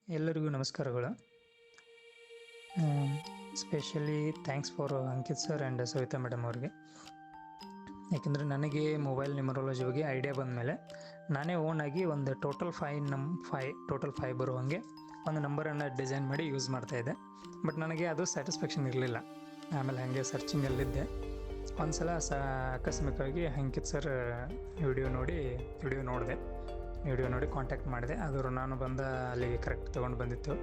ಎಲ್ಲರಿಗೂ ನಮಸ್ಕಾರಗಳು. Specially thanks for Ankit sir and Savita madam ಅವ್ರಿಗೆ. ಯಾಕೆಂದರೆ ನನಗೆ ಮೊಬೈಲ್ ನ್ಯೂಮರಾಲಜಿ ಬಗ್ಗೆ ಐಡಿಯಾ ಬಂದಮೇಲೆ ನಾನೇ ಓನಾಗಿ ಒಂದು ಟೋಟಲ್ ಫೈವ್ ಬರುವಂಗೆ ಒಂದು ನಂಬರನ್ನು ಡಿಸೈನ್ ಮಾಡಿ ಯೂಸ್ ಮಾಡ್ತಾಯಿದ್ದೆ. ಬಟ್ ನನಗೆ ಅದು ಸ್ಯಾಟಿಸ್ಫ್ಯಾಕ್ಷನ್ ಇರಲಿಲ್ಲ. ಆಮೇಲೆ ಹಾಗೆ ಸರ್ಚಿಂಗಲ್ಲಿದ್ದೆ. ಒಂದು ಸಲ ಆಕಸ್ಮಿಕವಾಗಿ ಅಂಕಿತ್ ಸರ್ ವಿಡಿಯೋ ನೋಡಿ ಕಾಂಟ್ಯಾಕ್ಟ್ ಮಾಡಿದೆ. ಅದು ನಾನು ಬಂದ ಅಲ್ಲಿಗೆ ಕರೆಕ್ಟ್ ತೊಗೊಂಡು ಬಂದಿತ್ತು.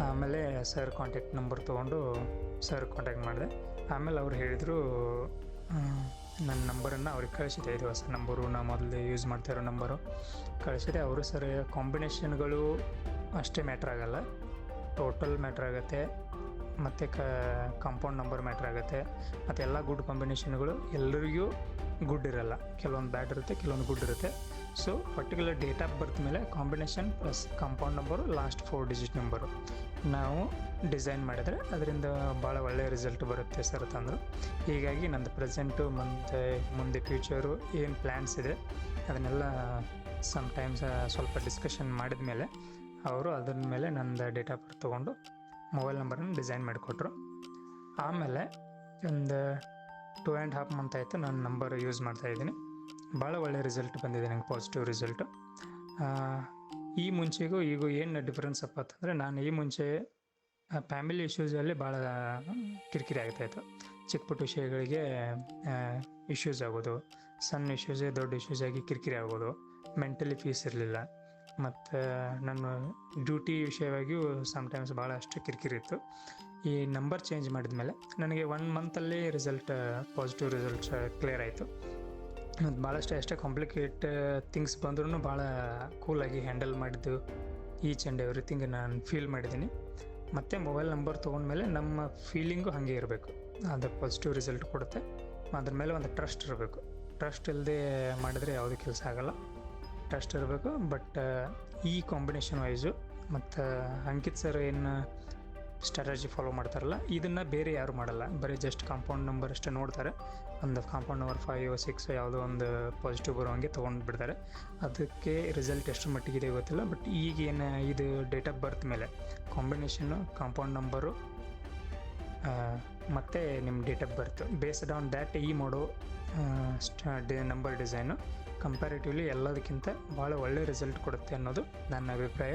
ಆಮೇಲೆ ಸರ್ ಕಾಂಟ್ಯಾಕ್ಟ್ ನಂಬರ್ ತೊಗೊಂಡು ಸರ್ ಕಾಂಟ್ಯಾಕ್ಟ್ ಮಾಡಿದೆ. ಆಮೇಲೆ ಅವ್ರು ಹೇಳಿದರು, ನನ್ನ ನಂಬರನ್ನು ಅವ್ರಿಗೆ ಕಳಿಸಿದೆ. ಇದು ಹೊಸ ನಂಬರು, ನಾ ಮೊದಲು ಯೂಸ್ ಮಾಡ್ತಾಯಿರೋ ನಂಬರು ಕಳಿಸಿದೆ. ಅವರು ಸರ್ ಕಾಂಬಿನೇಷನ್ಗಳು ಅಷ್ಟೇ ಮ್ಯಾಟ್ರ್ ಆಗೋಲ್ಲ, ಟೋಟಲ್ ಮ್ಯಾಟ್ರ್ ಆಗುತ್ತೆ, ಮತ್ತು ಕಾಂಪೌಂಡ್ ನಂಬರ್ ಮ್ಯಾಟ್ರ್ ಆಗುತ್ತೆ. ಮತ್ತು ಎಲ್ಲ ಗುಡ್ ಕಾಂಬಿನೇಷನ್ಗಳು ಎಲ್ಲರಿಗೂ ಗುಡ್ ಇರೋಲ್ಲ, ಕೆಲವೊಂದು ಬ್ಯಾಡ್ ಇರುತ್ತೆ, ಕೆಲವೊಂದು ಗುಡ್ ಇರುತ್ತೆ. So particular date of birth ಮೇಲೆ combination plus compound number, last 4 digit number ನಾವು ಡಿಸೈನ್ ಮಾಡಿದರೆ ಅದರಿಂದ ಭಾಳ ಒಳ್ಳೆಯ ರಿಸಲ್ಟ್ ಬರುತ್ತೆ ಸರ್ ತಂದರು. ಹೀಗಾಗಿ ನಂದು ಪ್ರೆಸೆಂಟು ಮತ್ತು ಮುಂದೆ ಫ್ಯೂಚರು ಏನು ಪ್ಲ್ಯಾನ್ಸ್ ಇದೆ ಅದನ್ನೆಲ್ಲ ಸಮ್ಟೈಮ್ಸ್ ಸ್ವಲ್ಪ ಡಿಸ್ಕಷನ್ ಮಾಡಿದ ಮೇಲೆ ಅವರು ಅದ್ರ ಮೇಲೆ ನಂದು ಡೇಟ್ ಆಫ್ ಬರ್ತ್ ತೊಗೊಂಡು ಮೊಬೈಲ್ ನಂಬರನ್ನು ಡಿಸೈನ್ ಮಾಡಿಕೊಟ್ರು. ಆಮೇಲೆ ಒಂದು 2.5 ಮಂತ್ ಆಯಿತು ನಾನು ನಂಬರ್ ಯೂಸ್ ಮಾಡ್ತಾಯಿದ್ದೀನಿ. ಭಾಳ ಒಳ್ಳೆಯ ರಿಸಲ್ಟ್ ಬಂದಿದೆ ನನಗೆ, ಪಾಸಿಟಿವ್ ರಿಸಲ್ಟು. ಈ ಮುಂಚೆಗೂ ಈಗೂ ಏನು ಡಿಫ್ರೆನ್ಸ್ ಅಪ್ಪ ಅಂತಂದರೆ, ನಾನು ಈ ಮುಂಚೆ ಫ್ಯಾಮಿಲಿ ಇಶ್ಯೂಸಲ್ಲಿ ಭಾಳ ಕಿರಿಕಿರಿ ಆಗ್ತಾಯಿತ್ತು. ಚಿಕ್ಕ ಪುಟ್ಟ ವಿಷಯಗಳಿಗೆ ಇಶ್ಯೂಸ್ ಆಗೋದು, ಸಣ್ಣ ಇಶ್ಯೂಸೇ ದೊಡ್ಡ ಇಶ್ಯೂಸ್ ಆಗಿ ಕಿರಿಕಿರಿ ಆಗೋದು, ಮೆಂಟಲಿ ಪೀಸ್ ಇರಲಿಲ್ಲ. ಮತ್ತು ನನ್ನ ಡ್ಯೂಟಿ ವಿಷಯವಾಗಿಯೂ ಸಮ್ಟೈಮ್ಸ್ ಭಾಳಷ್ಟು ಕಿರಿಕಿರಿ ಇತ್ತು. ಈ ನಂಬರ್ ಚೇಂಜ್ ಮಾಡಿದ ಮೇಲೆ ನನಗೆ 1 ಮಂತಲ್ಲಿ ಪಾಸಿಟಿವ್ ರಿಸಲ್ಟ್ಸ್ ಕ್ಲಿಯರ್ ಆಯಿತು. ಮತ್ತು ಭಾಳಷ್ಟು ಎಷ್ಟೇ ಕಾಂಪ್ಲಿಕೇಟ್ ಥಿಂಗ್ಸ್ ಬಂದ್ರೂ ಭಾಳ ಕೂಲಾಗಿ ಹ್ಯಾಂಡಲ್ ಮಾಡಿದ್ದು, ಈಚ್ ಆ್ಯಂಡ್ ಎವ್ರಿಥಿಂಗ್ ನಾನು ಫೀಲ್ ಮಾಡಿದ್ದೀನಿ. ಮತ್ತು ಮೊಬೈಲ್ ನಂಬರ್ ತೊಗೊಂಡ್ಮೇಲೆ ನಮ್ಮ ಫೀಲಿಂಗು ಹಾಗೆ ಇರಬೇಕು, ಅದು ಪಾಸಿಟಿವ್ ರಿಸಲ್ಟ್ ಕೊಡುತ್ತೆ. ಅದ್ರ ಮೇಲೆ ಒಂದು ಟ್ರಸ್ಟ್ ಇರಬೇಕು. ಟ್ರಸ್ಟ್ ಇಲ್ಲದೆ ಮಾಡಿದರೆ ಯಾವುದೇ ಕೆಲಸ ಆಗೋಲ್ಲ, ಟ್ರಸ್ಟ್ ಇರಬೇಕು. ಬಟ್ ಈ ಕಾಂಬಿನೇಷನ್ ವೈಸು ಮತ್ತು ಅಂಕಿತ್ ಸರ್ ಏನು ಸ್ಟ್ರಾಟಜಿ ಫಾಲೋ ಮಾಡ್ತಾರಲ್ಲ, ಇದನ್ನು ಬೇರೆ ಯಾರು ಮಾಡಲ್ಲ. ಬರೀ ಜಸ್ಟ್ ಕಾಂಪೌಂಡ್ ನಂಬರ್ ಅಷ್ಟೇ ನೋಡ್ತಾರೆ. ಒಂದು ಕಾಂಪೌಂಡ್ ನಂಬರ್ 5 6 ಯಾವುದೋ ಒಂದು ಪಾಸಿಟಿವ್ ಬರೋಂಗೆ ತೊಗೊಂಡು ಬಿಡ್ತಾರೆ. ಅದಕ್ಕೆ ರಿಸಲ್ಟ್ ಎಷ್ಟು ಮಟ್ಟಿಗಿದೆ ಗೊತ್ತಿಲ್ಲ. ಬಟ್ ಈಗೇನು ಇದು ಡೇಟ್ ಆಫ್ ಬರ್ತ್ ಮೇಲೆ ಕಾಂಬಿನೇಷನ್ನು, ಕಾಂಪೌಂಡ್ ನಂಬರು ಮತ್ತು ನಿಮ್ಮ date of birth based on that ಈ ಮಾಡೋ ನಂಬರ್ ಡಿಸೈನು ಕಂಪ್ಯಾರಿಟಿವ್ಲಿ ಎಲ್ಲದಕ್ಕಿಂತ ಭಾಳ ಒಳ್ಳೆಯ ರಿಸಲ್ಟ್ ಕೊಡುತ್ತೆ ಅನ್ನೋದು ನನ್ನ ಅಭಿಪ್ರಾಯ.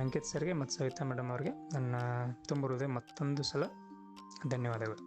ಅಂಕಿತ್ ಸರ್ಗೆ ಮತ್ತು ಸವಿತಾ ಮೇಡಮ್ ಅವ್ರಿಗೆ ನನ್ನ ತುಂಬ ಹೃದಯ ಮತ್ತೊಂದು ಸಲ ಧನ್ಯವಾದಗಳು.